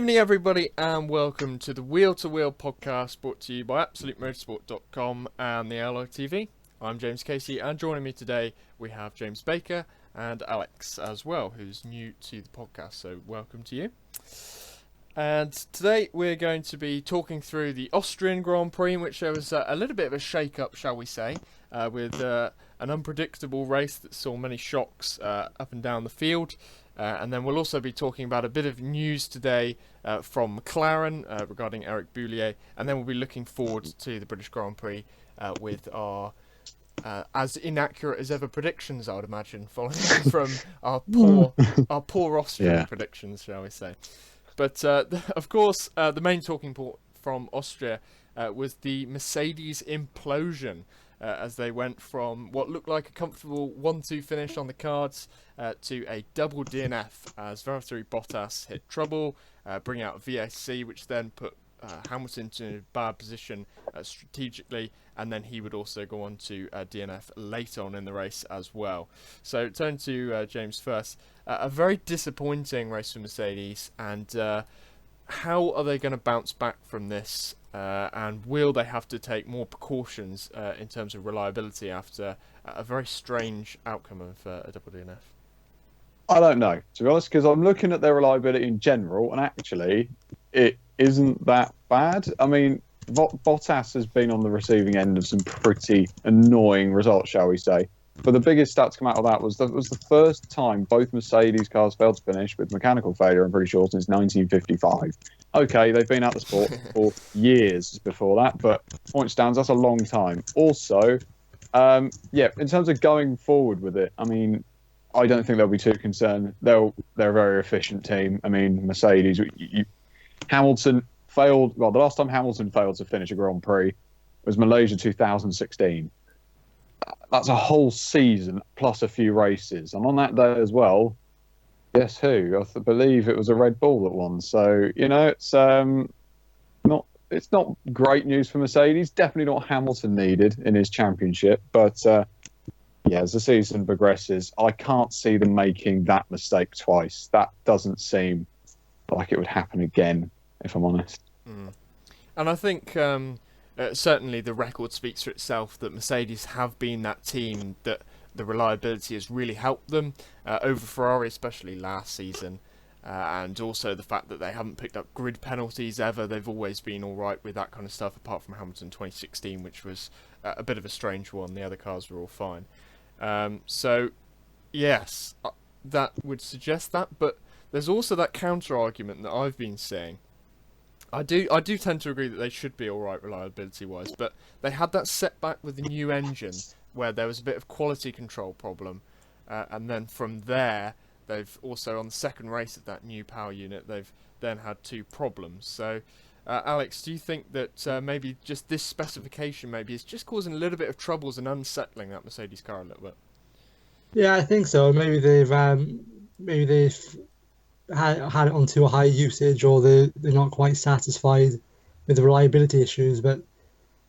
Good evening, everybody, and welcome to the Wheel to Wheel podcast brought to you by AbsoluteMotorsport.com and the Alloy TV. I'm James Casey, and joining me today we have James Baker and Alex as well, who's new to the podcast, so welcome to you. And today we're going to be talking through the Austrian Grand Prix, in which there was a little bit of a shake-up, shall we say, with an unpredictable race that saw many shocks up and down the field. And then we'll also be talking about a bit of news today from McLaren regarding Eric Boulier, and then we'll be looking forward to the British Grand Prix with our as inaccurate as ever predictions, I would imagine, following from our poor Austrian predictions, shall we say. But of course, the main talking point from Austria was the Mercedes implosion, as they went from what looked like a comfortable 1-2 finish on the cards to a double DNF as Valtteri Bottas hit trouble, bringing out VSC, which then put Hamilton into a bad position strategically, and then he would also go on to DNF later on in the race as well. So turn to James first. A very disappointing race for Mercedes, and how are they going to bounce back from this? And will they have to take more precautions in terms of reliability after a very strange outcome of a double DNF? I don't know, to be honest, because I'm looking at their reliability in general, and actually, it isn't that bad. I mean, Bottas has been on the receiving end of some pretty annoying results, shall we say. But the biggest stat to come out of that was the first time both Mercedes cars failed to finish with mechanical failure, I'm pretty sure, since 1955. Okay, they've been out the sport for years before that, but point stands, that's a long time. Also, in terms of going forward with it, I mean, I don't think they'll be too concerned. They're a very efficient team. I mean, Mercedes, Hamilton failed. Well, the last time Hamilton failed to finish a Grand Prix was Malaysia 2016. That's a whole season plus a few races, and on that day as well, guess who? I believe it was a Red Bull that won. So it's not great news for Mercedes. Definitely not Hamilton needed in his championship, but. As the season progresses, I can't see them making that mistake twice. That doesn't seem like it would happen again, if I'm honest. And I think certainly the record speaks for itself that Mercedes have been that team that the reliability has really helped them over Ferrari, especially last season. And also the fact that they haven't picked up grid penalties ever. They've always been all right with that kind of stuff, apart from Hamilton 2016, which was a bit of a strange one. The other cars were all fine. Yes, that would suggest that, but there's also that counter argument that I've been saying. I do tend to agree that they should be alright reliability wise, but they had that setback with the new engine where there was a bit of quality control problem, and then from there they've also, on the second race of that new power unit, they've then had two problems. So Alex, do you think that maybe just this specification maybe is just causing a little bit of troubles and unsettling that Mercedes car a little bit? Yeah, I think so. Maybe they've had it onto a high usage, or they're not quite satisfied with the reliability issues. But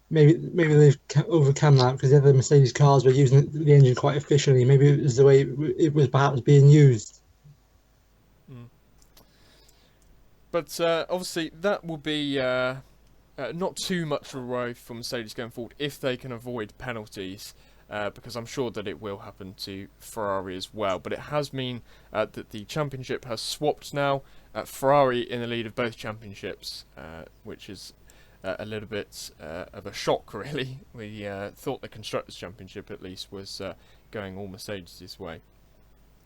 maybe they've overcome that because the other Mercedes cars were using the engine quite efficiently. Maybe it was the way it was perhaps being used. But obviously that will be not too much of a worry for Mercedes going forward if they can avoid penalties, because I'm sure that it will happen to Ferrari as well. But it has mean that the championship has swapped now. Ferrari in the lead of both championships, which is a little bit of a shock, really. We thought the Constructors' Championship, at least, was going all Mercedes' way.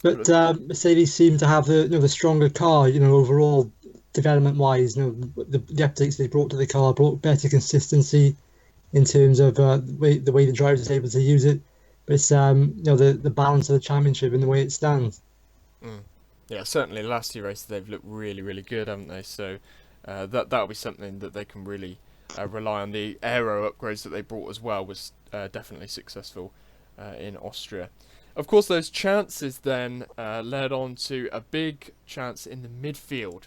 But Mercedes seem to have the stronger car, overall development-wise. The updates they brought to the car brought better consistency in terms of the way the drivers is able to use it. But it's the balance of the championship and the way it stands. Yeah, certainly the last two races they've looked really, really good, haven't they? So that'll be something that they can really rely on. The aero upgrades that they brought as well was definitely successful in Austria. Of course, those chances then led on to a big chance in the midfield,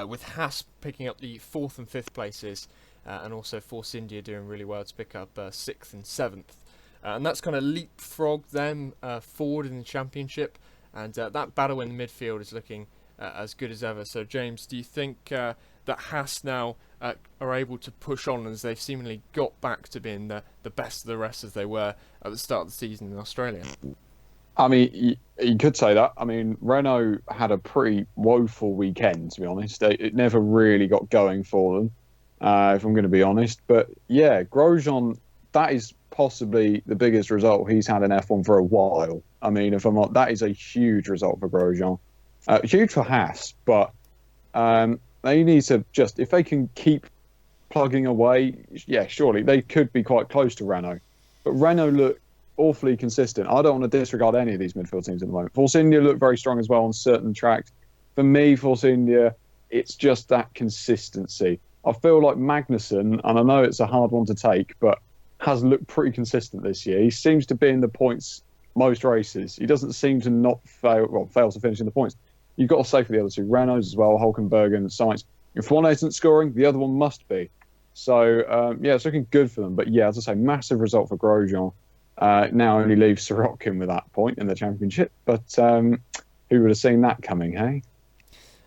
with Haas picking up the 4th and 5th places, and also Force India doing really well to pick up 6th and 7th. And that's kind of leapfrogged them forward in the championship, and that battle in the midfield is looking as good as ever. So, James, do you think that Haas now are able to push on as they've seemingly got back to being the best of the rest as they were at the start of the season in Australia? I mean, you could say that. I mean, Renault had a pretty woeful weekend, to be honest. It never really got going for them, if I'm going to be honest. But yeah, Grosjean, that is possibly the biggest result he's had in F1 for a while. I mean, if I'm not, that is a huge result for Grosjean. Huge for Haas, but they need to just, if they can keep plugging away, yeah, surely they could be quite close to Renault. But Renault look awfully consistent. I don't want to disregard any of these midfield teams at the moment. Force India look very strong as well on certain tracks. For me, Force India, it's just that consistency. I feel like Magnussen, and I know it's a hard one to take, but has looked pretty consistent this year. He seems to be in the points most races. He doesn't seem to not fail to finish in the points. You've got to say for the other two, Renault as well, Hulkenberg and Sainz. If one isn't scoring, the other one must be. So, yeah, it's looking good for them. But yeah, as I say, massive result for Grosjean. Now only leaves Sorokin with that point in the championship. But who would have seen that coming, hey?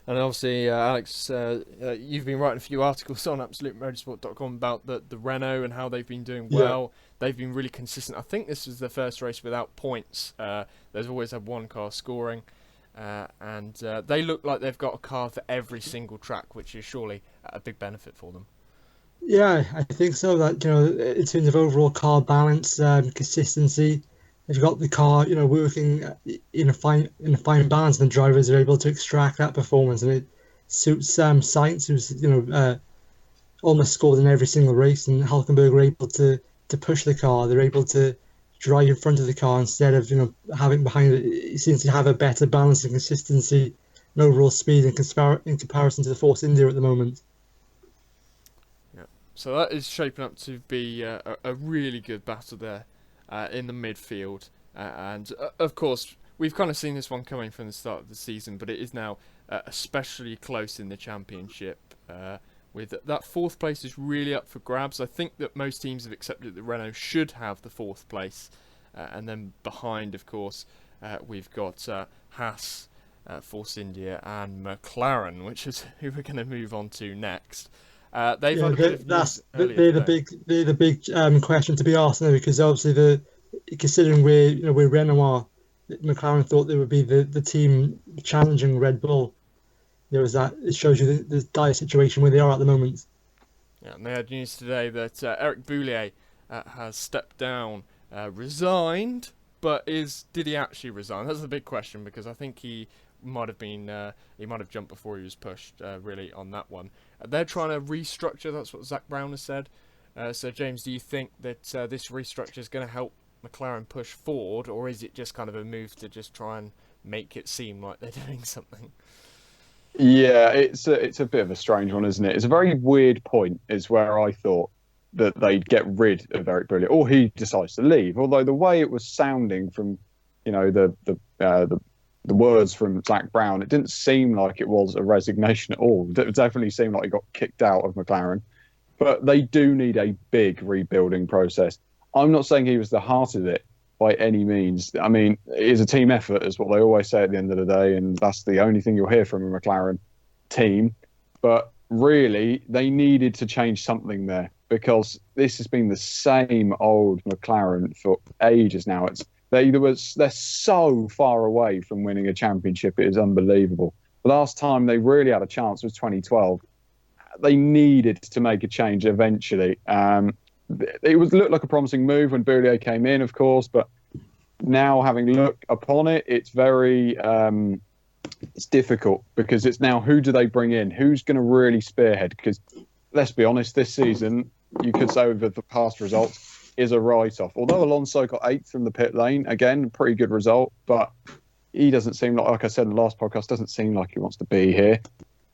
And obviously, Alex, you've been writing a few articles on AbsoluteMotorsport.com about the Renault and how they've been doing well. Yeah. They've been really consistent. I think this was their first race without points. They've always had one car scoring. And they look like they've got a car for every single track, which is surely a big benefit for them. Yeah, I think so. That, in terms of overall car balance, consistency, they've got the car, working in a fine balance, and the drivers are able to extract that performance, and it suits Sainz, who's almost scored in every single race, and Hulkenberg were able to push the car. They're able to drive in front of the car instead of having behind it. It seems to have a better balance and consistency and overall speed in comparison to the Force India at the moment. So that is shaping up to be a really good battle there in the midfield. And of course, we've kind of seen this one coming from the start of the season, but it is now especially close in the championship. With that fourth place is really up for grabs. I think that most teams have accepted that Renault should have the fourth place. And then behind, of course, we've got Haas, Force India and McLaren, which is who we're going to move on to next. They're the big question to be asked now, because obviously considering where Renault are, McLaren thought they would be the team challenging Red Bull. It shows you the dire situation where they are at the moment. Yeah, and they had news today that Eric Boulier has stepped down, resigned, but did he actually resign? That's the big question, because I think he might have jumped before he was pushed, really, on that one. They're trying to restructure. That's what Zach Brown has said. So, James, do you think that this restructure is going to help McLaren push forward, or is it just kind of a move to just try and make it seem like they're doing something? Yeah, it's a bit of a strange one, isn't it? It's a very weird point, is where I thought that they'd get rid of Eric Boulier, or he decides to leave. Although the way it was sounding from, the words from Zach Brown, it didn't seem like it was a resignation at all. It definitely seemed like he got kicked out of McLaren. But they do need a big rebuilding process. I'm not saying he was the heart of it by any means. I mean, it is a team effort, is what they always say at the end of the day, and that's the only thing you'll hear from a McLaren team. But really, they needed to change something there, because this has been the same old McLaren for ages now. They're so far away from winning a championship. It is unbelievable. The last time they really had a chance was 2012. They needed to make a change eventually. It looked like a promising move when Boulier came in, of course, but now having looked upon it, it's very it's difficult, because it's now, who do they bring in? Who's going to really spearhead? Because let's be honest, this season, you could say with the past results, is a write-off. Although Alonso got 8th from the pit lane, again, pretty good result, but he doesn't seem like I said in the last podcast, doesn't seem like he wants to be here.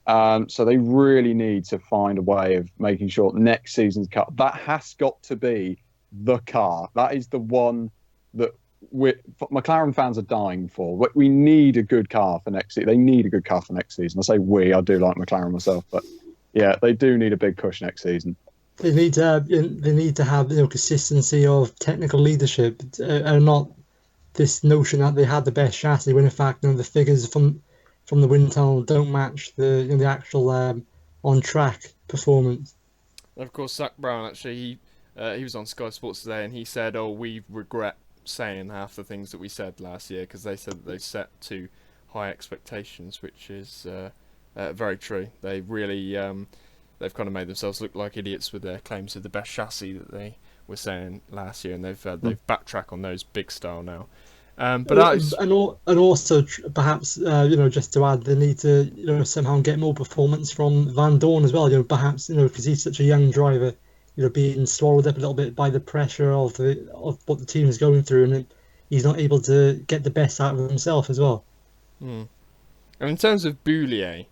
So they really need to find a way of making sure next season's car, that has got to be the car. That is the one that McLaren fans are dying for. We need a good car for next season. They need a good car for next season. I say I do like McLaren myself, but yeah, they do need a big push next season. They need to have consistency of technical leadership, and not this notion that they had the best chassis, when in fact the figures from from the wind tunnel don't match the actual on track performance. And of course, Zach Brown actually he was on Sky Sports today, and he said, "Oh, we regret saying half the things that we said last year because they said that they set too high expectations," which is very true. They really they've kind of made themselves look like idiots with their claims of the best chassis that they were saying last year, and they've backtracked on those big style now. But that is, And also perhaps just to add, they need to somehow get more performance from Van Dorn as well. Perhaps because he's such a young driver, being swallowed up a little bit by the pressure of what the team is going through, and he's not able to get the best out of himself as well. and in terms of Boulier,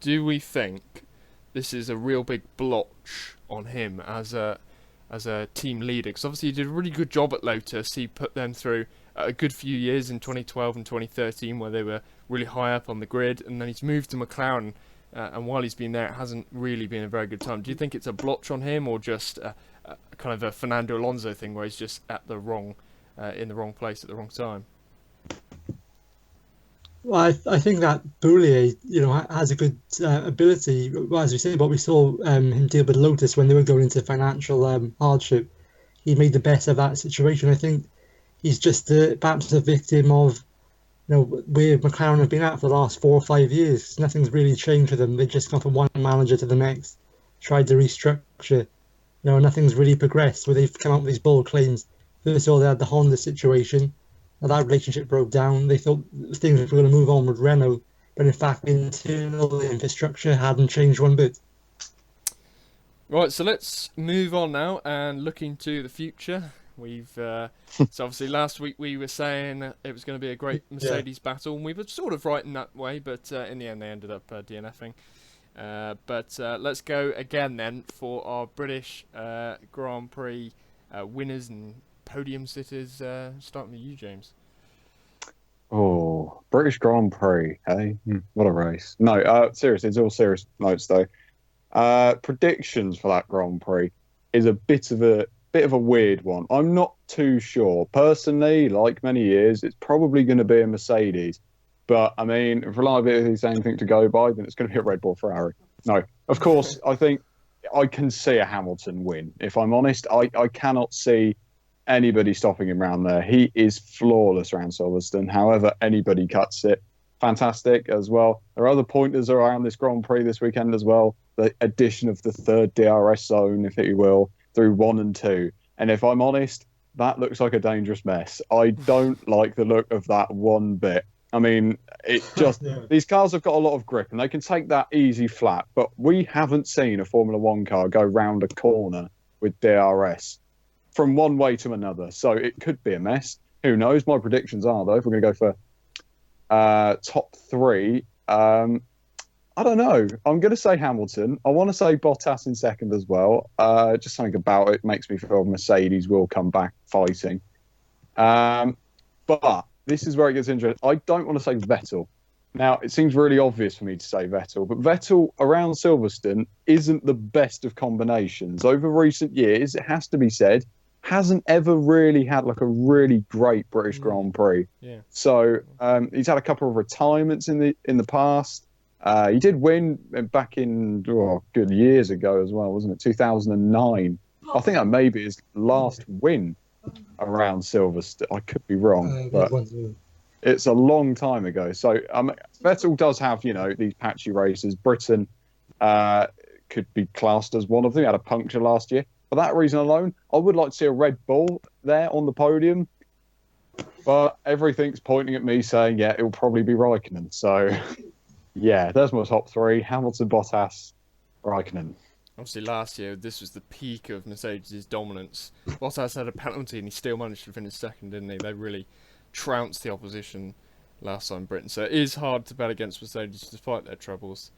do we think this is a real big blotch on him as a team leader? Because obviously he did a really good job at Lotus. He put them through a good few years in 2012 and 2013 where they were really high up on the grid, and then he's moved to McLaren, and while he's been there it hasn't really been a very good time. Do you think it's a blotch on him, or just a kind of a Fernando Alonso thing where he's just in the wrong place at the wrong time? Well, I think that Boulier, has a good ability. Well, as we said, what we saw him deal with Lotus when they were going into financial hardship. He made the best of that situation. I think he's just perhaps a victim of where McLaren have been at for the last 4 or 5 years. Nothing's really changed for them. They've just gone from one manager to the next, tried to restructure. Nothing's really progressed. Where they've come out with these bold claims. First of all, they had the Honda situation. Now that relationship broke down. They thought things were going to move on with Renault, but in fact, the internal infrastructure hadn't changed one bit. Right, so let's move on now and look into the future. We've so obviously last week we were saying it was going to be a great Mercedes battle, and we were sort of right in that way, but in the end they ended up DNFing. But let's go again then for our British Grand Prix winners and podium sitters, starting with you, James. Oh, British Grand Prix, hey? What a race. No, seriously, it's all serious notes though. Predictions for that Grand Prix is a bit of a weird one. I'm not too sure. Personally, like many years, it's probably going to be a Mercedes. But, I mean, if reliability is anything to go by, then it's going to be a Red Bull Ferrari. No, of course, I think I can see a Hamilton win. If I'm honest, I cannot see anybody stopping him around there. He is flawless around Silverstone. However, anybody cuts it. Fantastic as well. There are other pointers around this Grand Prix this weekend as well. The addition of the third DRS zone, if you will, through 1 and 2. And if I'm honest, that looks like a dangerous mess. I don't like the look of that one bit. I mean, it just these cars have got a lot of grip and they can take that easy flat, but we haven't seen a Formula One car go round a corner with DRS from one way to another. So it could be a mess. Who knows? My predictions are, though, if we're going to go for top 3, I don't know. I'm going to say Hamilton. I want to say Bottas in second as well. Just something about it makes me feel Mercedes will come back fighting. But this is where it gets interesting. I don't want to say Vettel. Now, it seems really obvious for me to say Vettel, but Vettel around Silverstone isn't the best of combinations. Over recent years, it has to be said, hasn't ever really had like a really great British Grand Prix. Yeah. So he's had a couple of retirements in the past. He did win back in good years ago as well, wasn't it? 2009. I think that may be his last win around Silverstone. I could be wrong, but it's a long time ago. So Vettel does have, these patchy races. Britain could be classed as one of them. He had a puncture last year. For that reason alone, I would like to see a Red Bull there on the podium. But everything's pointing at me saying, yeah, it'll probably be Raikkonen. So, yeah, there's my top 3. Hamilton, Bottas, Raikkonen. Obviously, last year, this was the peak of Mercedes' dominance. Bottas had a penalty and he still managed to finish second, didn't he? They really trounced the opposition last time in Britain. So it is hard to bet against Mercedes despite their troubles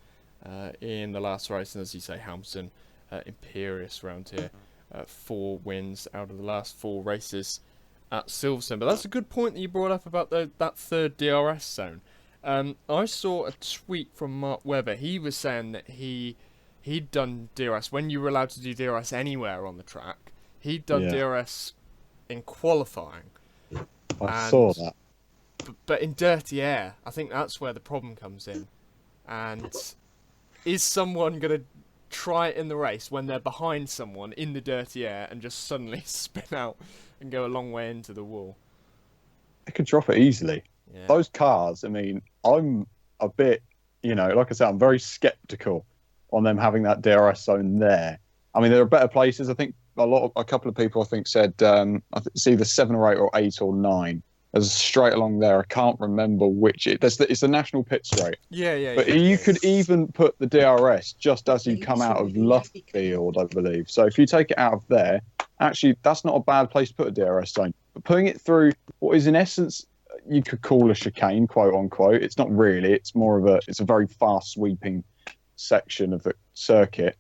in the last race. And as you say, Hamilton, imperious round here. 4 wins out of the last 4 races at Silverstone. But that's a good point that you brought up about that third DRS zone. I saw a tweet from Mark Webber. He was saying that he'd done DRS when you were allowed to do DRS anywhere on the track. He'd done DRS in qualifying. I saw that. but in dirty air, I think that's where the problem comes in. And is someone going to try it in the race when they're behind someone in the dirty air and just suddenly spin out and go a long way into the wall? They could drop it easily. Yeah. Those cars, I mean, I'm a bit, like I said, I'm very sceptical on them having that DRS zone there. I mean, there are better places. I think a couple of people, I think, said it's either 7 or 8 or 8 or 9. There's straight along there. I can't remember which. It's the national pit straight. Yeah. But you could even put the DRS just as you come out of Luffield, I believe. So if you take it out of there, actually, that's not a bad place to put a DRS zone. But putting it through what is in essence you could call a chicane, quote unquote. It's not really. It's a very fast sweeping section of the circuit.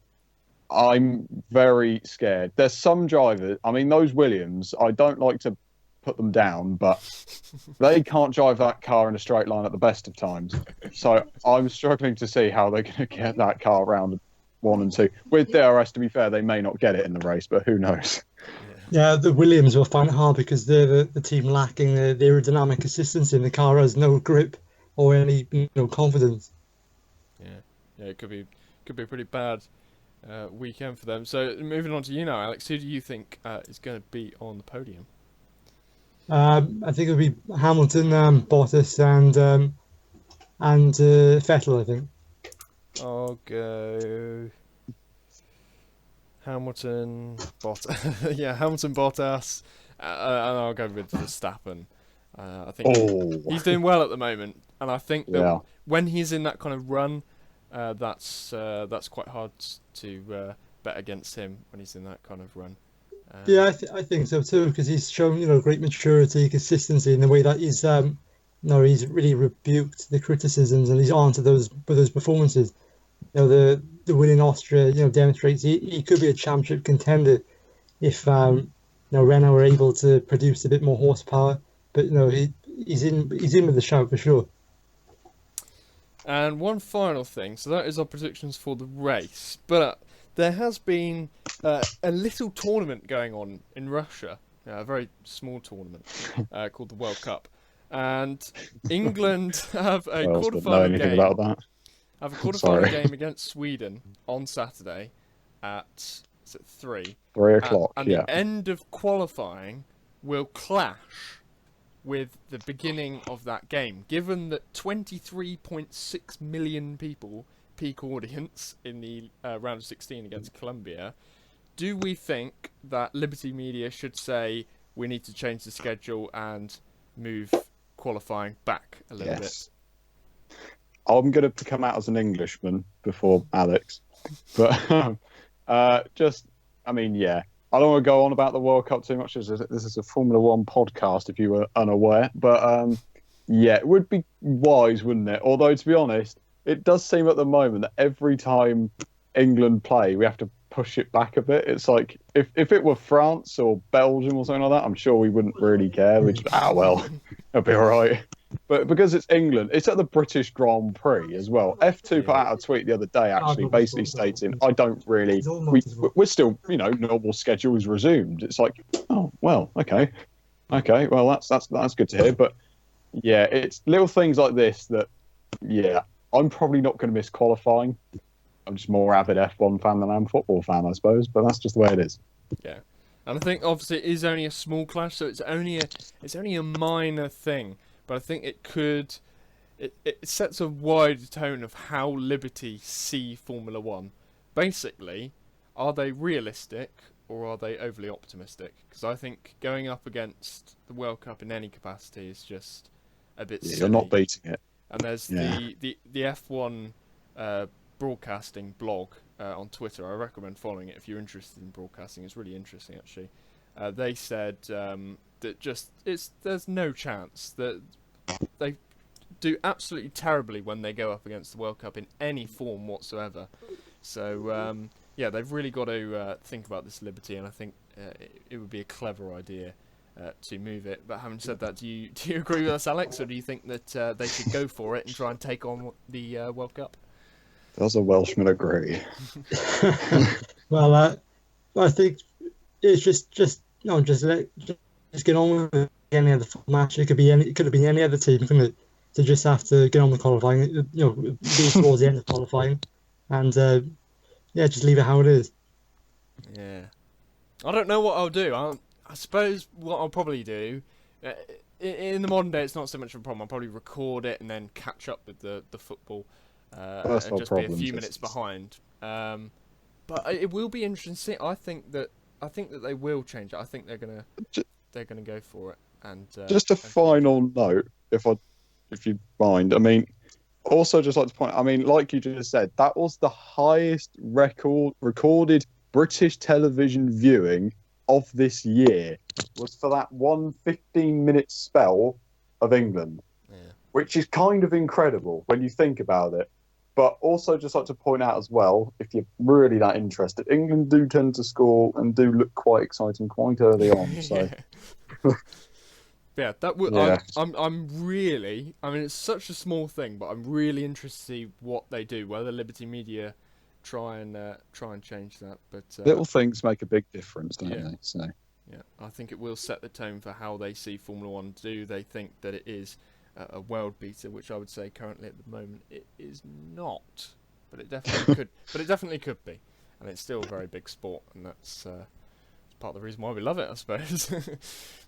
I'm very scared. There's some drivers. I mean, those Williams. I don't like to put them down, but they can't drive that car in a straight line at the best of times. So I'm struggling to see how they're going to get that car around 1 and 2. With DRS, to be fair, they may not get it in the race, but who knows? Yeah, the Williams will find it hard because they're the team lacking the aerodynamic assistance in the car, has no grip or any confidence. Yeah, it could be a pretty bad weekend for them. So moving on to you now, Alex, who do you think is going to be on the podium? I think it'll be Hamilton, Bottas, and Vettel. I think. I'll go Hamilton, Bottas. Yeah, Hamilton, Bottas, and I'll go with Verstappen. I think he's doing well at the moment, and I think that when he's in that kind of run, that's quite hard to bet against him when he's in that kind of run. Yeah, I think so too, because he's shown great maturity, consistency in the way that he's he's really rebuked the criticisms and he's on to those performances. The win in Austria demonstrates he could be a championship contender if Renault were able to produce a bit more horsepower. But he's in with the shout for sure. And one final thing, so that is our predictions for the race. But there has been a little tournament going on in Russia, a very small tournament called the World Cup, and England have a quarterfinal game. About that. Have a quarterfinal game against Sweden on Saturday at 3. 3 o'clock. And the end of qualifying will clash with the beginning of that game, given that 23.6 million people, peak audience in the round of 16 against Colombia. Do we think that Liberty Media should say we need to change the schedule and move qualifying back a little bit? I'm going to come out as an Englishman before Alex, but I don't want to go on about the World Cup too much. This is a Formula One podcast, if you were unaware. But it would be wise, wouldn't it? Although, to be honest, it does seem at the moment that every time England play, we have to push it back a bit. It's like, if it were France or Belgium or something like that, I'm sure we wouldn't really care. We'd just, it'll be all right. But because it's England, it's at the British Grand Prix as well. F2 put out a tweet the other day, actually, basically stating, I don't really... We're still, normal schedule is resumed. It's like, oh, well, okay. Okay, well, that's good to hear. But, yeah, it's little things like this that, I'm probably not going to miss qualifying. I'm just more avid F1 fan than I'm a football fan, I suppose. But that's just the way it is. Yeah. And I think, obviously, it is only a small clash, so it's only a minor thing. But I think it sets a wider tone of how Liberty see Formula One. Basically, are they realistic or are they overly optimistic? Because I think going up against the World Cup in any capacity is just a bit silly. You're not beating it. And there's the F1 broadcasting blog on Twitter. I recommend following it if you're interested in broadcasting. It's really interesting, actually. They said that there's no chance that they do absolutely terribly when they go up against the World Cup in any form whatsoever. So they've really got to think about this Liberty, and I think it would be a clever idea to move it. But having said that, do you agree with us, Alex, or do you think that they should go for it and try and take on the World Cup? Does a Welshman agree? Well, I think it's just get on with it. any other match. It could have been any other team, couldn't it? To just have to get on with qualifying, be towards the end of qualifying, and just leave it how it is. Yeah. I don't know what I'll do. I suppose what I'll probably do, in the modern day, it's not so much of a problem. I'll probably record it and then catch up with the football, That's and no just be a problem. few minutes behind. But it will be interesting. I think that they will change it. I think they're gonna go for it. And Just a and change it. final note, if you mind. I mean, also just like to point. I mean, like you just said, that was the highest recorded British television viewing of this year. Was for that 15-minute spell of England, Yeah. which is kind of incredible when you think about it. But also just like to point out as well, if you're really that interested, England do tend to score and do look quite exciting quite early on. So. Yeah, that would. Yeah. I'm really. I mean, it's such a small thing, but I'm really interested to see what they do. Whether Liberty Media try and change that, but Little things make a big difference, don't yeah. they? So. Yeah, I think it will set the tone for how they see Formula One. Do they think that it is a world beater, which I would say currently at the moment it is not, but it definitely could. But it definitely could be, and it's still a very big sport, and that's part of the reason why we love it, I suppose.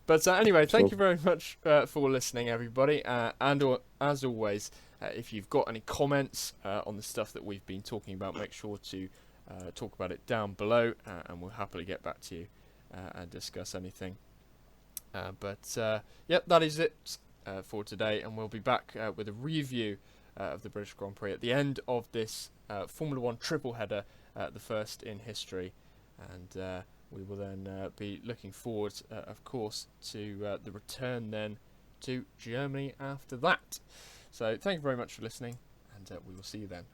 But anyway, thank you very much for listening, everybody. And as always, if you've got any comments on the stuff that we've been talking about, make sure to talk about it down below, and we'll happily get back to you and discuss anything. Yep, that is it for today, and we'll be back with a review of the British Grand Prix at the end of this Formula One triple header, the first in history, and we will then be looking forward, of course, to the return then to Germany after that. So thank you very much for listening, and we will see you then.